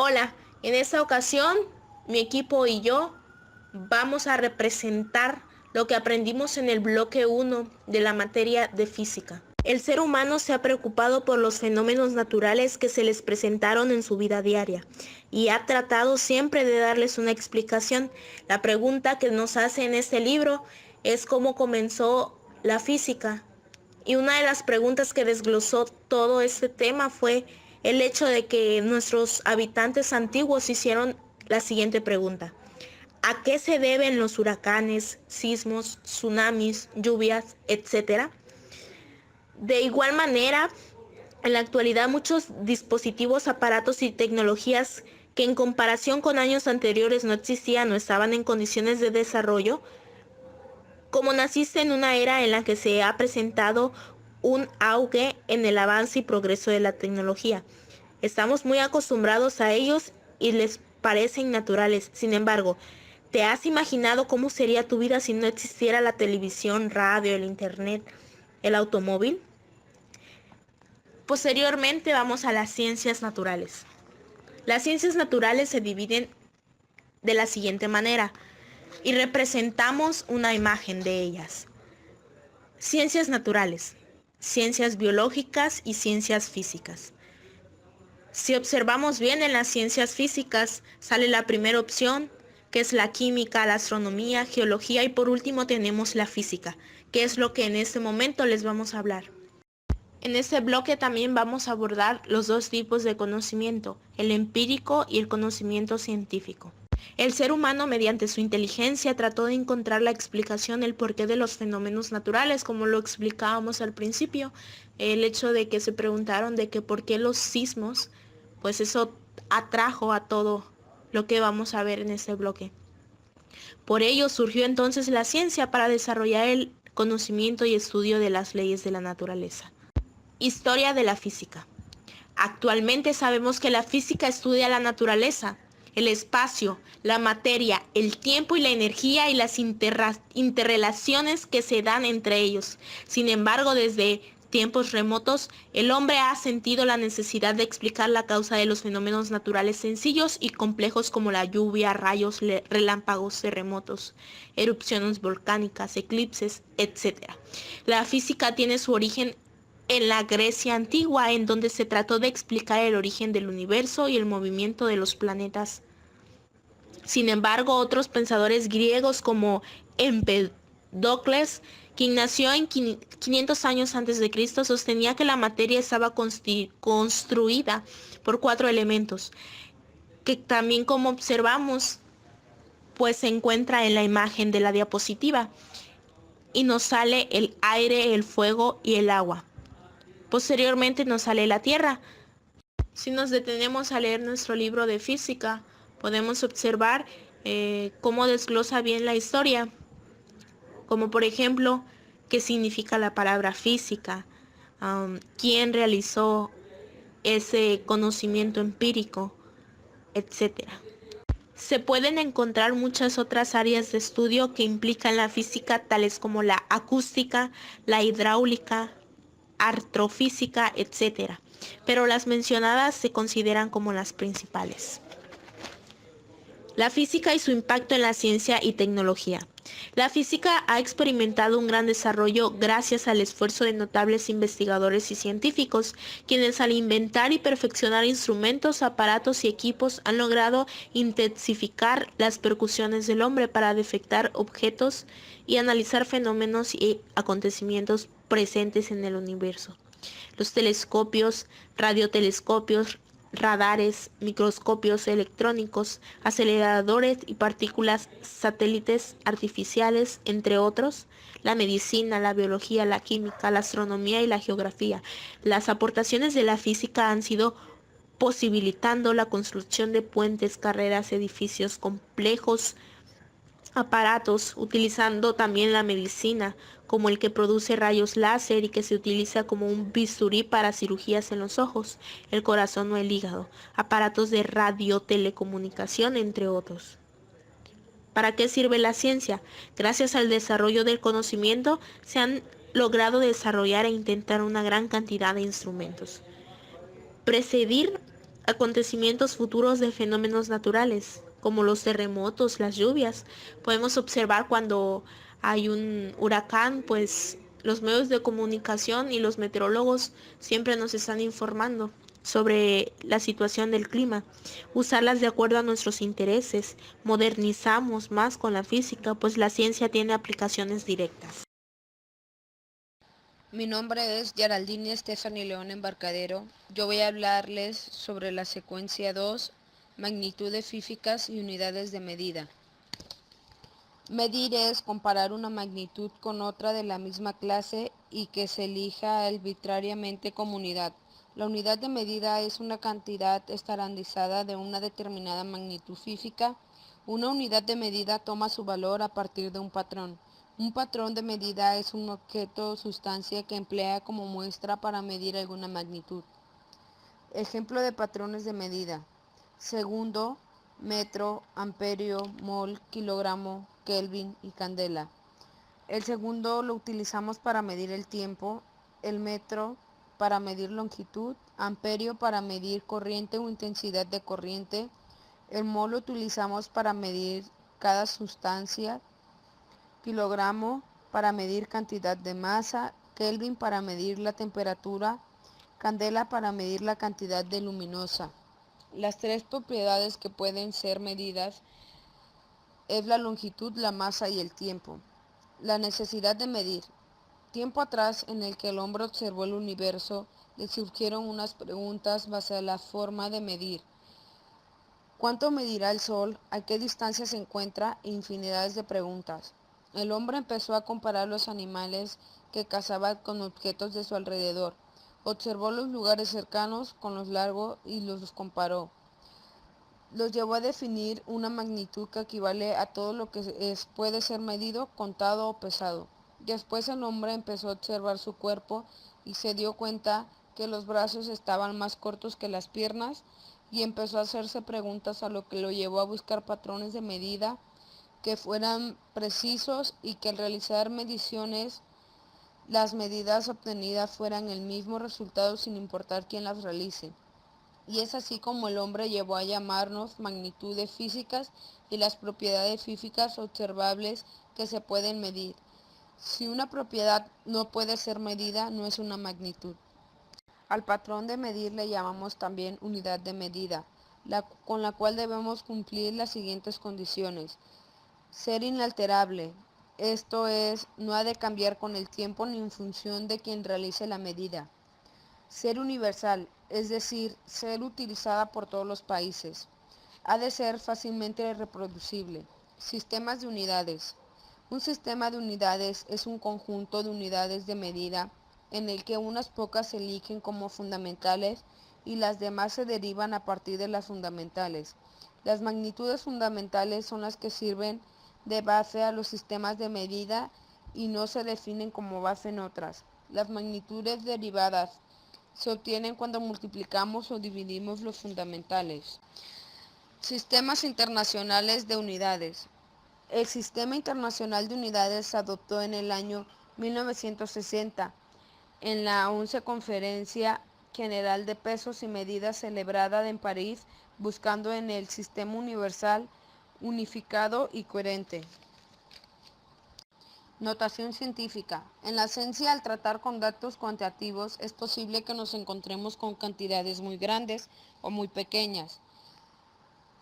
Hola, en esta ocasión mi equipo y yo vamos a representar lo que aprendimos en el bloque 1 de la materia de física. El ser humano se ha preocupado por los fenómenos naturales que se les presentaron en su vida diaria y ha tratado siempre de darles una explicación. La pregunta que nos hace en este libro es cómo comenzó la física. Y una de las preguntas que desglosó todo este tema fue el hecho de que nuestros habitantes antiguos hicieron la siguiente pregunta: ¿a qué se deben los huracanes, sismos, tsunamis, lluvias, etcétera? De igual manera, en la actualidad muchos dispositivos, aparatos y tecnologías que en comparación con años anteriores no existían o estaban en condiciones de desarrollo, como naciste en una era en la que se ha presentado un auge en el avance y progreso de la tecnología. Estamos muy acostumbrados a ellos y les parecen naturales. Sin embargo, ¿te has imaginado cómo sería tu vida si no existiera la televisión, radio, el internet, el automóvil? Posteriormente vamos a las ciencias naturales. Las ciencias naturales se dividen de la siguiente manera y representamos una imagen de ellas. Ciencias naturales, ciencias biológicas y ciencias físicas. Si observamos bien en las ciencias físicas, sale la primera opción, que es la química, la astronomía, geología, y por último tenemos la física, que es lo que en este momento les vamos a hablar. En este bloque también vamos a abordar los dos tipos de conocimiento, el empírico y el conocimiento científico. El ser humano, mediante su inteligencia, trató de encontrar la explicación, el porqué de los fenómenos naturales, como lo explicábamos al principio. El hecho de que se preguntaron de que por qué los sismos, pues eso atrajo a todo lo que vamos a ver en este bloque. Por ello surgió entonces la ciencia para desarrollar el conocimiento y estudio de las leyes de la naturaleza. Historia de la física. Actualmente sabemos que la física estudia la naturaleza, el espacio, la materia, el tiempo y la energía y las interrelaciones que se dan entre ellos. Sin embargo, desde tiempos remotos, el hombre ha sentido la necesidad de explicar la causa de los fenómenos naturales sencillos y complejos como la lluvia, rayos, relámpagos, terremotos, erupciones volcánicas, eclipses, etc. La física tiene su origen en la Grecia antigua, en donde se trató de explicar el origen del universo y el movimiento de los planetas. Sin embargo, otros pensadores griegos como Empedocles, quien nació en 500 años antes de Cristo, sostenía que la materia estaba construida por 4 elementos, que también, como observamos, pues se encuentra en la imagen de la diapositiva, y nos sale el aire, el fuego y el agua. Posteriormente nos sale la Tierra. Si nos detenemos a leer nuestro libro de física, podemos observar cómo desglosa bien la historia, como por ejemplo, qué significa la palabra física, quién realizó ese conocimiento empírico, etcétera. Se pueden encontrar muchas otras áreas de estudio que implican la física, tales como la acústica, la hidráulica, astrofísica, etc. Pero las mencionadas se consideran como las principales. La física y su impacto en la ciencia y tecnología. La física ha experimentado un gran desarrollo gracias al esfuerzo de notables investigadores y científicos, quienes al inventar y perfeccionar instrumentos, aparatos y equipos han logrado intensificar las percusiones del hombre para detectar objetos y analizar fenómenos y acontecimientos presentes en el universo. Los telescopios, radiotelescopios, radares, microscopios electrónicos, aceleradores y partículas, satélites artificiales, entre otros, la medicina, la biología, la química, la astronomía y la geografía. Las aportaciones de la física han sido posibilitando la construcción de puentes, carreras, edificios complejos, aparatos, utilizando también la medicina, como el que produce rayos láser y que se utiliza como un bisturí para cirugías en los ojos, el corazón o el hígado, aparatos de radiotelecomunicación, entre otros. ¿Para qué sirve la ciencia? Gracias al desarrollo del conocimiento se han logrado desarrollar e intentar una gran cantidad de instrumentos. Precedir acontecimientos futuros de fenómenos naturales, como los terremotos, las lluvias. Podemos observar cuando hay un huracán, pues los medios de comunicación y los meteorólogos siempre nos están informando sobre la situación del clima, usarlas de acuerdo a nuestros intereses, modernizamos más con la física, pues la ciencia tiene aplicaciones directas. Mi nombre es Geraldine Stephanie León Embarcadero. Yo voy a hablarles sobre la secuencia 2, magnitudes físicas y unidades de medida. Medir es comparar una magnitud con otra de la misma clase y que se elija arbitrariamente como unidad. La unidad de medida es una cantidad estandarizada de una determinada magnitud física. Una unidad de medida toma su valor a partir de un patrón. Un patrón de medida es un objeto o sustancia que emplea como muestra para medir alguna magnitud. Ejemplo de patrones de medida: segundo, metro, amperio, mol, kilogramo, kelvin y candela. El segundo lo utilizamos para medir el tiempo, el metro para medir longitud, amperio para medir corriente o intensidad de corriente, el mol lo utilizamos para medir cada sustancia, kilogramo para medir cantidad de masa, kelvin para medir la temperatura, candela para medir la cantidad de luminosa. Las tres propiedades que pueden ser medidas es la longitud, la masa y el tiempo. La necesidad de medir. Tiempo atrás, en el que el hombre observó el universo, le surgieron unas preguntas basadas en la forma de medir. ¿Cuánto medirá el Sol? ¿A qué distancia se encuentra? E infinidades de preguntas. El hombre empezó a comparar los animales que cazaba con objetos de su alrededor. Observó los lugares cercanos con los largos y los comparó. Los llevó a definir una magnitud que equivale a todo lo que puede ser medido, contado o pesado. Después el hombre empezó a observar su cuerpo y se dio cuenta que los brazos estaban más cortos que las piernas y empezó a hacerse preguntas, a lo que lo llevó a buscar patrones de medida que fueran precisos y que al realizar mediciones las medidas obtenidas fueran el mismo resultado sin importar quién las realice. Y es así como el hombre llevó a llamarnos magnitudes físicas y las propiedades físicas observables que se pueden medir. Si una propiedad no puede ser medida, no es una magnitud. Al patrón de medir le llamamos también unidad de medida, con la cual debemos cumplir las siguientes condiciones. Ser inalterable, esto es, no ha de cambiar con el tiempo ni en función de quien realice la medida. Ser universal, es decir, ser utilizada por todos los países. Ha de ser fácilmente reproducible. Sistemas de unidades. Un sistema de unidades es un conjunto de unidades de medida en el que unas pocas se eligen como fundamentales y las demás se derivan a partir de las fundamentales. Las magnitudes fundamentales son las que sirven de base a los sistemas de medida y no se definen como base en otras. Las magnitudes derivadas se obtienen cuando multiplicamos o dividimos los fundamentales. Sistemas internacionales de unidades. El Sistema Internacional de Unidades se adoptó en el año 1960 en la 11 Conferencia General de Pesos y Medidas celebrada en París, buscando en el sistema universal, unificado y coherente. Notación científica. En la ciencia, al tratar con datos cuantitativos, es posible que nos encontremos con cantidades muy grandes o muy pequeñas.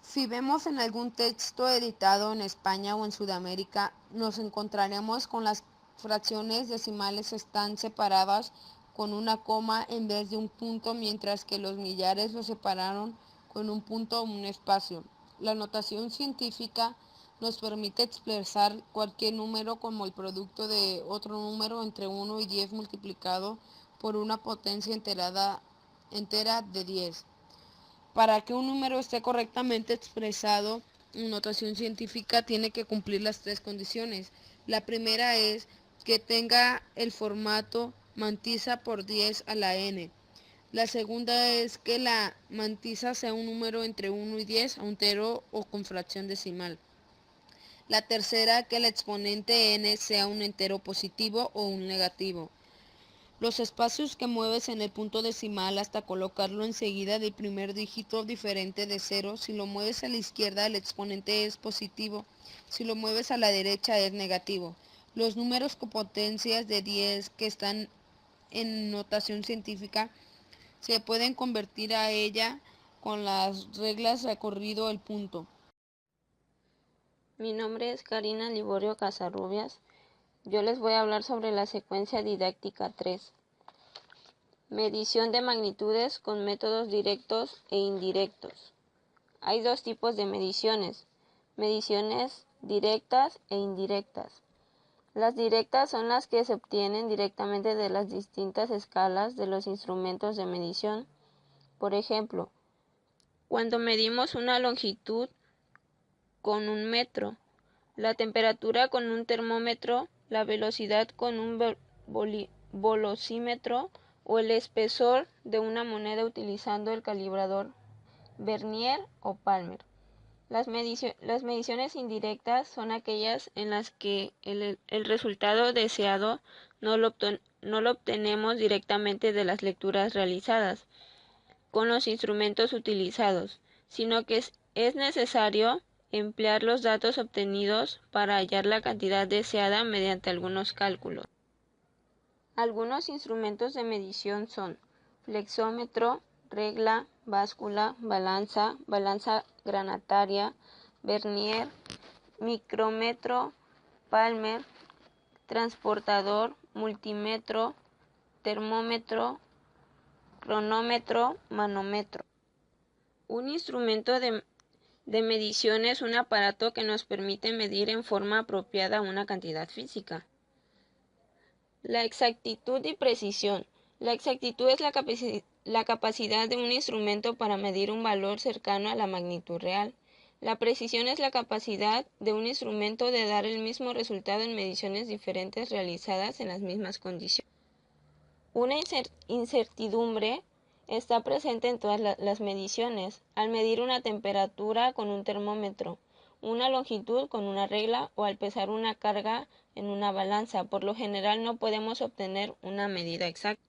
Si vemos en algún texto editado en España o en Sudamérica, nos encontraremos con las fracciones decimales están separadas con una coma en vez de un punto, mientras que los millares los separaron con un punto o un espacio. La notación científica nos permite expresar cualquier número como el producto de otro número entre 1 y 10 multiplicado por una potencia entera de 10. Para que un número esté correctamente expresado en notación científica tiene que cumplir las tres condiciones. La primera es que tenga el formato mantisa por 10 a la n. La segunda es que la mantisa sea un número entre 1 y 10, entero o con fracción decimal. La tercera, que el exponente n sea un entero positivo o un negativo. Los espacios que mueves en el punto decimal hasta colocarlo enseguida del primer dígito diferente de 0, si lo mueves a la izquierda el exponente es positivo, si lo mueves a la derecha es negativo. Los números con potencias de 10 que están en notación científica se pueden convertir a ella con las reglas recorrido el punto. Mi nombre es Karina Liborio Casarrubias. Yo les voy a hablar sobre la secuencia didáctica 3. Medición de magnitudes con métodos directos e indirectos. Hay dos tipos de mediciones directas e indirectas. Las directas son las que se obtienen directamente de las distintas escalas de los instrumentos de medición. Por ejemplo, cuando medimos una longitud con un metro, la temperatura con un termómetro, la velocidad con un velocímetro o el espesor de una moneda utilizando el calibrador Vernier o Palmer. Las mediciones indirectas son aquellas en las que el resultado deseado no lo obtenemos directamente de las lecturas realizadas con los instrumentos utilizados, sino que es necesario emplear los datos obtenidos para hallar la cantidad deseada mediante algunos cálculos. Algunos instrumentos de medición son flexómetro, regla, báscula, balanza, balanza granataria, Vernier, micrómetro, Palmer, transportador, multímetro, termómetro, cronómetro, manómetro. Un instrumento de medición es un aparato que nos permite medir en forma apropiada una cantidad física. La exactitud y precisión. La exactitud es la capacidad de un instrumento para medir un valor cercano a la magnitud real. La precisión es la capacidad de un instrumento de dar el mismo resultado en mediciones diferentes realizadas en las mismas condiciones. Una incertidumbre está presente en todas las mediciones. Al medir una temperatura con un termómetro, una longitud con una regla o al pesar una carga en una balanza, por lo general no podemos obtener una medida exacta.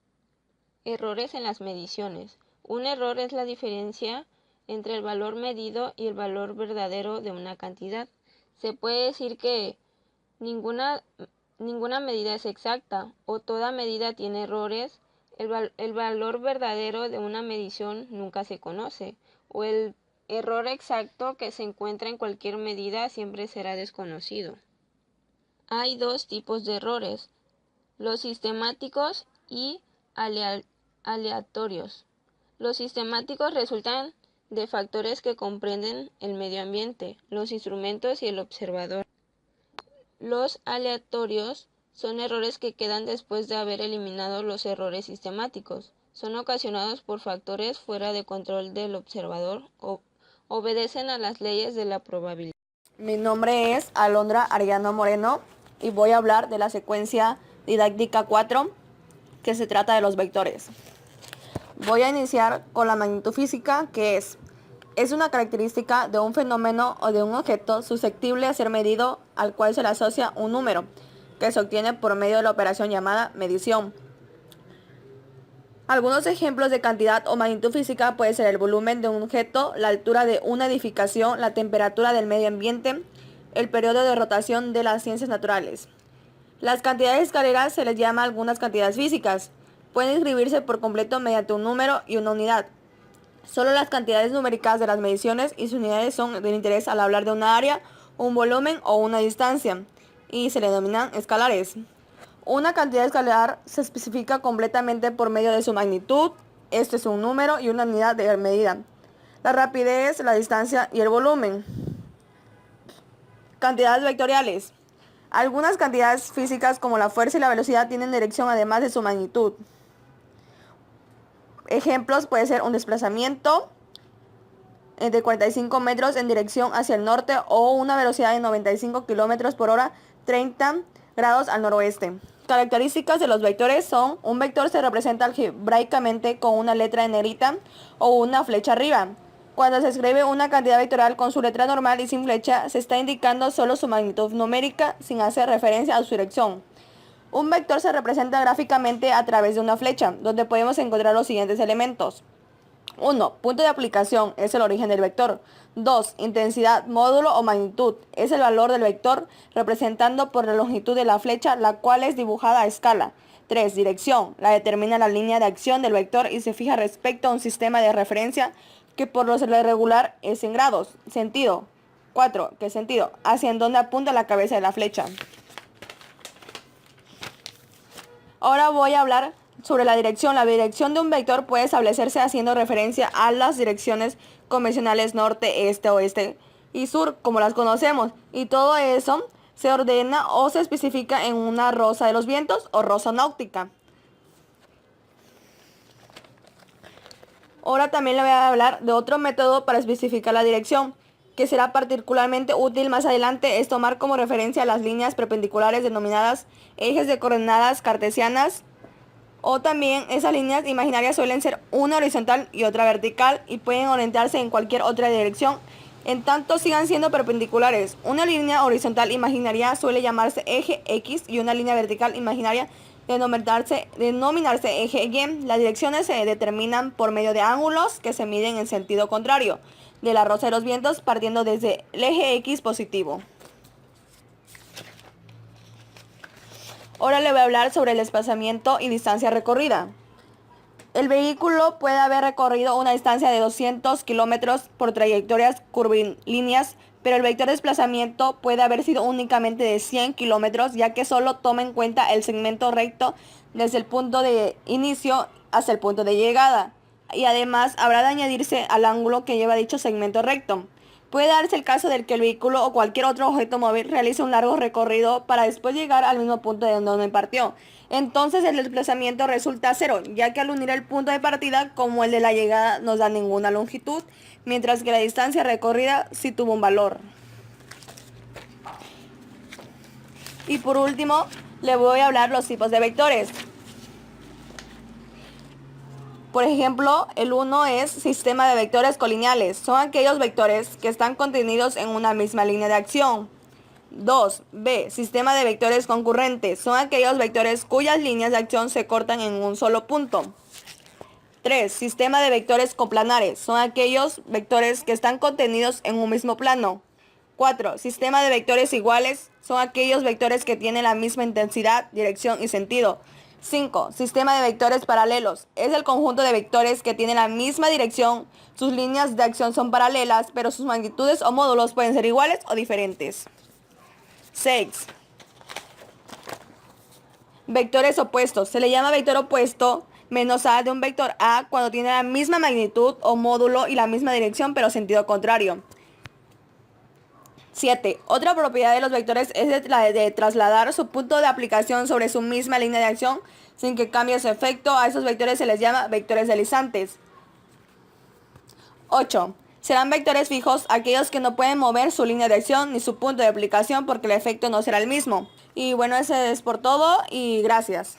Errores en las mediciones. Un error es la diferencia entre el valor medido y el valor verdadero de una cantidad. Se puede decir que ninguna medida es exacta o toda medida tiene errores. El valor verdadero de una medición nunca se conoce, o el error exacto que se encuentra en cualquier medida siempre será desconocido. Hay dos tipos de errores, los sistemáticos y aleatorios. Los sistemáticos resultan de factores que comprenden el medio ambiente, los instrumentos y el observador. Los aleatorios son errores que quedan después de haber eliminado los errores sistemáticos. Son ocasionados por factores fuera de control del observador o obedecen a las leyes de la probabilidad. Mi nombre es Alondra Arellano Moreno y voy a hablar de la secuencia didáctica 4, que se trata de los vectores. Voy a iniciar con la magnitud física, que es una característica de un fenómeno o de un objeto susceptible de ser medido, al cual se le asocia un número, que se obtiene por medio de la operación llamada medición. Algunos ejemplos de cantidad o magnitud física puede ser el volumen de un objeto, la altura de una edificación, la temperatura del medio ambiente, el periodo de rotación de las ciencias naturales. Las cantidades escaleras se les llama algunas cantidades físicas. Pueden escribirse por completo mediante un número y una unidad. Solo las cantidades numéricas de las mediciones y sus unidades son de interés al hablar de una área, un volumen o una distancia, y se le denominan escalares. Una cantidad escalar se especifica completamente por medio de su magnitud, este es un número y una unidad de medida, la rapidez, la distancia y el volumen. Cantidades vectoriales. Algunas cantidades físicas como la fuerza y la velocidad tienen dirección además de su magnitud. Ejemplos puede ser un desplazamiento de 45 metros en dirección hacia el norte o una velocidad de 95 km por hora, 30 grados al noroeste. Características de los vectores son: un vector se representa algebraicamente con una letra en negrita o una flecha arriba. Cuando se escribe una cantidad vectorial con su letra normal y sin flecha, se está indicando solo su magnitud numérica sin hacer referencia a su dirección. Un vector se representa gráficamente a través de una flecha, donde podemos encontrar los siguientes elementos. 1. Punto de aplicación, es el origen del vector. 2. Intensidad, módulo o magnitud, es el valor del vector representando por la longitud de la flecha, la cual es dibujada a escala. 3. Dirección, la determina la línea de acción del vector y se fija respecto a un sistema de referencia que por lo regular es en grados. Sentido. 4. ¿Qué sentido? Hacia en donde apunta la cabeza de la flecha. Ahora voy a hablar sobre la dirección. La dirección de un vector puede establecerse haciendo referencia a las direcciones convencionales norte, este, oeste y sur, como las conocemos. Y todo eso se ordena o se especifica en una rosa de los vientos o rosa náutica. Ahora también le voy a hablar de otro método para especificar la dirección, que será particularmente útil más adelante, es tomar como referencia las líneas perpendiculares denominadas ejes de coordenadas cartesianas, o también esas líneas imaginarias suelen ser una horizontal y otra vertical y pueden orientarse en cualquier otra dirección, en tanto sigan siendo perpendiculares. Una línea horizontal imaginaria suele llamarse eje X y una línea vertical imaginaria denominarse eje Y. Las direcciones se determinan por medio de ángulos que se miden en sentido contrario de la rosa de los vientos, partiendo desde el eje X positivo. Ahora le voy a hablar sobre el desplazamiento y distancia recorrida. El vehículo puede haber recorrido una distancia de 200 kilómetros por trayectorias curvilíneas, pero el vector de desplazamiento puede haber sido únicamente de 100 kilómetros, ya que solo toma en cuenta el segmento recto desde el punto de inicio hasta el punto de llegada, y además habrá de añadirse al ángulo que lleva dicho segmento recto. Puede darse el caso de que el vehículo o cualquier otro objeto móvil realice un largo recorrido para después llegar al mismo punto de donde partió. Entonces el desplazamiento resulta cero, ya que al unir el punto de partida como el de la llegada no da ninguna longitud, mientras que la distancia recorrida sí tuvo un valor. Y por último, le voy a hablar los tipos de vectores. Por ejemplo, el 1 es sistema de vectores colineales. Son aquellos vectores que están contenidos en una misma línea de acción. 2. B. Sistema de vectores concurrentes. Son aquellos vectores cuyas líneas de acción se cortan en un solo punto. 3. Sistema de vectores coplanares. Son aquellos vectores que están contenidos en un mismo plano. 4. Sistema de vectores iguales. Son aquellos vectores que tienen la misma intensidad, dirección y sentido. 5. Sistema de vectores paralelos. Es el conjunto de vectores que tienen la misma dirección, sus líneas de acción son paralelas, pero sus magnitudes o módulos pueden ser iguales o diferentes. 6. Vectores opuestos. Se le llama vector opuesto menos A de un vector A cuando tiene la misma magnitud o módulo y la misma dirección, pero sentido contrario. 7. Otra propiedad de los vectores es la de trasladar su punto de aplicación sobre su misma línea de acción sin que cambie su efecto. A esos vectores se les llama vectores deslizantes. 8. Serán vectores fijos aquellos que no pueden mover su línea de acción ni su punto de aplicación porque el efecto no será el mismo. Y bueno, ese es por todo y gracias.